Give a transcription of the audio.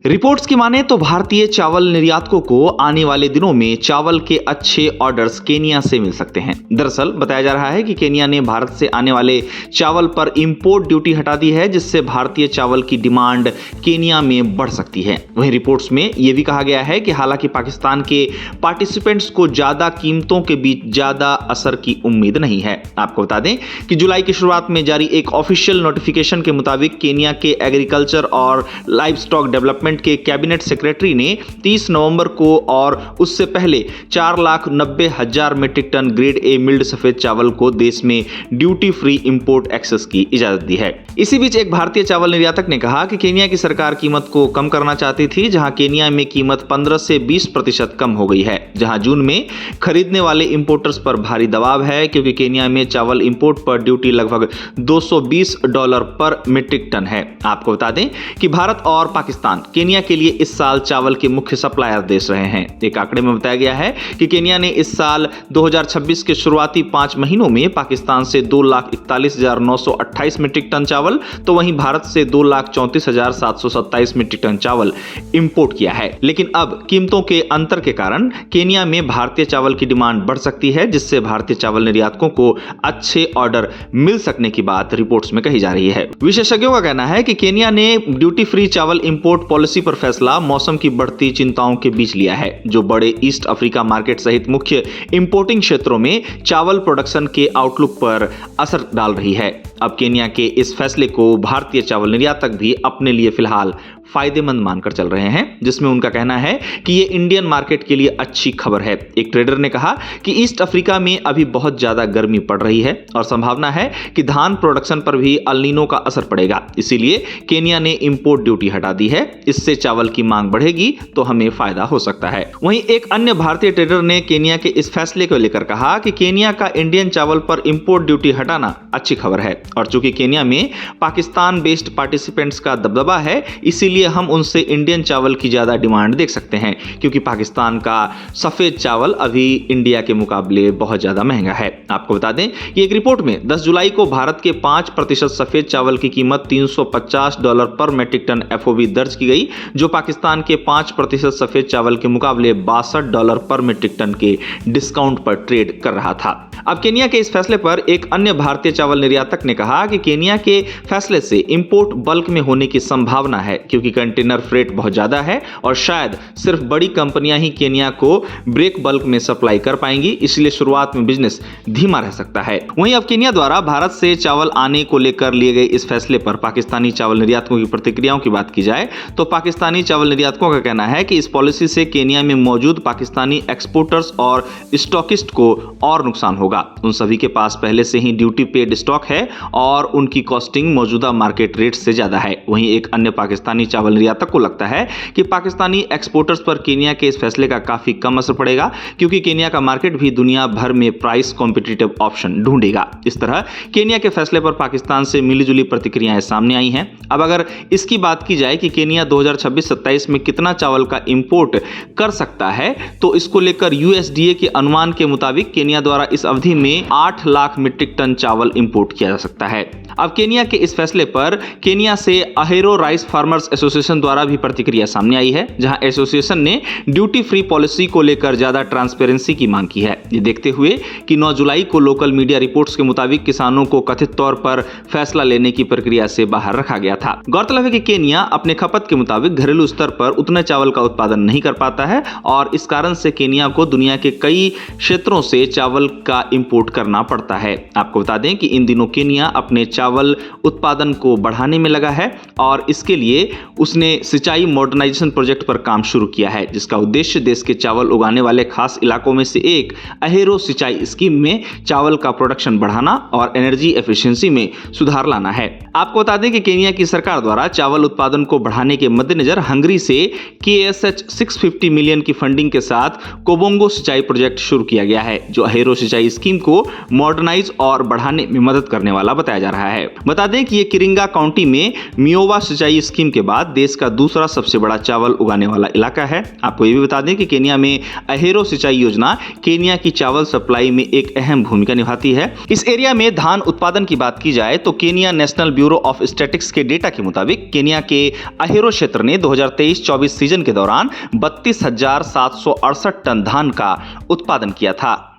Reports की माने तो भारतीय चावल निर्यातकों को आने वाले दिनों में चावल के अच्छे ऑर्डर्स केनिया से मिल सकते हैं। दरअसल बताया जा रहा है कि केनिया ने भारत से आने वाले चावल पर इंपोर्ट ड्यूटी हटा दी है, जिससे भारतीय चावल की डिमांड केनिया में बढ़ सकती है। वहीं रिपोर्ट्स में यह भी कहा गया है कि हालांकि पाकिस्तान के पार्टिसिपेंट्स को ज्यादा कीमतों के बीच ज्यादा असर की उम्मीद नहीं है। आपको बता दें कि जुलाई की शुरुआत में जारी एक ऑफिशियल नोटिफिकेशन के मुताबिक केनिया के एग्रीकल्चर और लाइव स्टॉक डेवलपमेंट के कैबिनेट सेक्रेटरी ने 30 नवंबर को और उससे पहले 4,90,000 metric ton grade A milled सफेद चावल को देश में ड्यूटी फ्री इंपोर्ट एक्सेस की इजाजत दी है। इसी बीच एक भारतीय चावल निर्यातक ने कहा कि केनिया की सरकार कीमत को कम करना चाहती थी, जहां केनिया में कीमत 15 से 20% कम हो गई है, जहां जून में खरीदने वाले इंपोर्टर्स पर भारी दबाव है, क्योंकि केनिया में चावल इंपोर्ट पर ड्यूटी लगभग $220 पर मीट्रिक टन है। आपको बता दें कि भारत और पाकिस्तान केनिया के लिए इस साल चावल के मुख्य सप्लायर देश रहे हैं। एक आंकड़े में बताया गया है कि केनिया ने इस साल 2026 के शुरुआती 5 महीनों में पाकिस्तान से 2,41,928 मीट्रिक टन चावल, तो वहीं भारत से 2,34,727 मीट्रिक टन चावल इंपोर्ट किया है। लेकिन अब कीमतों के अंतर के कारण केनिया में भारतीय चावल की डिमांड बढ़ सकती है, जिससे भारतीय चावल निर्यातकों को अच्छे ऑर्डर मिल सकने की बात रिपोर्ट्स में कही जा रही है। विशेषज्ञों का कहना है कि केनिया ने ड्यूटी फ्री चावल इंपोर्ट पॉलिसी पर फैसला मौसम की बढ़ती चिंताओं के बीच लिया है, जो बड़े ईस्ट अफ्रीका मार्केट सहित मुख्य इंपोर्टिंग क्षेत्रों में चावल प्रोडक्शन के आउटलुक पर असर डाल रही है। अब केनिया के इस फैसले को भारतीय चावल निर्यातक भी अपने लिए फिलहाल फायदेमंद मानकर चल रहे हैं, जिसमें उनका कहना है कि ये इंडियन मार्केट के लिए अच्छी खबर है। एक ट्रेडर ने कहा कि ईस्ट अफ्रीका में अभी बहुत ज्यादा गर्मी पड़ रही है और संभावना है कि धान प्रोडक्शन पर भी अल नीनो का असर पड़ेगा, इसीलिए केनिया ने इंपोर्ट ड्यूटी हटा दी है। इससे चावल की मांग बढ़ेगी तो हमें फायदा हो सकता है। वहीं एक अन्य भारतीय ट्रेडर ने केनिया के इस फैसले को लेकर कहा कि केनिया का इंडियन चावल पर इंपोर्ट ड्यूटी हटाना अच्छी खबर है, और चूंकि केनिया में पाकिस्तान बेस्ड पार्टिसिपेंट्स का दबदबा है, इसीलिए हम उनसे इंडियन चावल की ज्यादा डिमांड देख सकते हैं, क्योंकि पाकिस्तान का सफेद चावल अभी इंडिया के मुकाबले बहुत ज्यादा महंगा है। आपको बता दें कि एक रिपोर्ट में 10 जुलाई को भारत के 5% सफेद चावल की कीमत $350 पर मीट्रिक टन FOB दर्ज की गई, जो पाकिस्तान के 5% सफेद चावल के मुकाबले $62 पर मीट्रिक टन के डिस्काउंट पर ट्रेड कर रहा था। अब केनिया के इस फैसले पर एक अन्य भारतीय चावल निर्यातक ने कहा कि केनिया के फैसले से इंपोर्ट बल्क में होने की संभावना है, क्योंकि कंटेनर फ्रेट बहुत ज्यादा है और शायद सिर्फ बड़ी कंपनियां ही केनिया को ब्रेक बल्क में सप्लाई कर पाएंगी, इसलिए शुरुआत में बिजनेस धीमा रह सकता है। वहीं अब केनिया द्वारा भारत से चावल आने को लेकर लिए गए इस फैसले पर पाकिस्तानी चावल निर्यातकों की प्रतिक्रियाओं की बात की जाए तो पाकिस्तानी चावल निर्यातकों का कहना है कि इस पॉलिसी से केनिया में मौजूद पाकिस्तानी एक्सपोर्टर्स और स्टॉकिस्ट को और नुकसान होगा। उन सभी के पास पहले से ही ड्यूटी पेड स्टॉक है और उनकी कॉस्टिंग मौजूदा मार्केट रेट से ज्यादा है। वहीं एक अन्य पाकिस्तानी चावल निर्यातक को लगता है कि पाकिस्तानी एक्सपोर्टर्स पर केनिया के इस फैसले का काफी कम असर पड़ेगा, क्योंकि केनिया का मार्केट भी दुनिया भर में प्राइस कॉम्पिटिटिव ऑप्शन ढूंढेगा। इस तरह केनिया के फैसले पर पाकिस्तान से मिलीजुली प्रतिक्रियाएं सामने आई हैं। अब अगर इसकी बात की जाए कि केनिया 2026-27 में कितना चावल का इंपोर्ट कर सकता है, तो इसको लेकर USDA के अनुमान के मुताबिक केनिया द्वारा इस अवधि में 8 लाख मीट्रिक टन चावल इंपोर्ट किया जा सकता है। अब केनिया के इस फैसले पर केनिया से अहेरो राइस फार्मर्स एसोसिएशन द्वारा भी प्रतिक्रिया सामने आई है, जहां एसोसिएशन ने ड्यूटी फ्री पॉलिसी को लेकर ज्यादा ट्रांसपेरेंसी की मांग की है। ये देखते हुए कि 9 जुलाई को लोकल मीडिया रिपोर्ट्स के मुताबिक किसानों को कथित तौर पर फैसला लेने की प्रक्रिया से बाहर रखा गया था। गौरतलब है कि केनिया अपने खपत के मुताबिक घरेलू स्तर पर उतने चावल का उत्पादन नहीं कर पाता है और इस कारण से केनिया को दुनिया के कई क्षेत्रों से चावल का इंपोर्ट करना पड़ता है। आपको बता दें कि इन दिनों केनिया अपने चावल उत्पादन को बढ़ाने में लगा है और इसके लिए उसने सिंचाई मॉडर्नाइजेशन प्रोजेक्ट पर काम शुरू किया है, जिसका उद्देश्य देश के चावल उगाने वाले खास इलाकों में से एक अहेरो सिंचाई स्कीम में चावल का प्रोडक्शन बढ़ाना और एनर्जी एफिशिएंसी में सुधार लाना है। आपको बता दें कि केनिया की सरकार द्वारा चावल उत्पादन को बढ़ाने के मद्देनजर हंगरी से KSH 650 मिलियन की फंडिंग के साथ कोबोंगो सिंचाई प्रोजेक्ट शुरू किया गया है, जो अहेरो सिंचाई स्कीम को मॉडर्नाइज और बढ़ाने में मदद करने वाला बताया जा रहा है। बता दें कि ये किरिंगा काउंटी में मियोवा सिंचाई स्कीम के बाद देश का दूसरा सबसे बड़ा चावल उगाने वाला इलाका है। आपको ये भी बता दें कि केन्या में अहेरो सिंचाई योजना केन्या की चावल सप्लाई में एक अहम भूमिका निभाती है। इस एरिया में धान उत्पादन की बात की जाए तो Kenya national bureau of statistics के डेटा के मुताबिक केन्या के अहेरो क्षेत्र ने 2023-24 सीजन के दौरान 32,768 टन धान का उत्पादन किया था।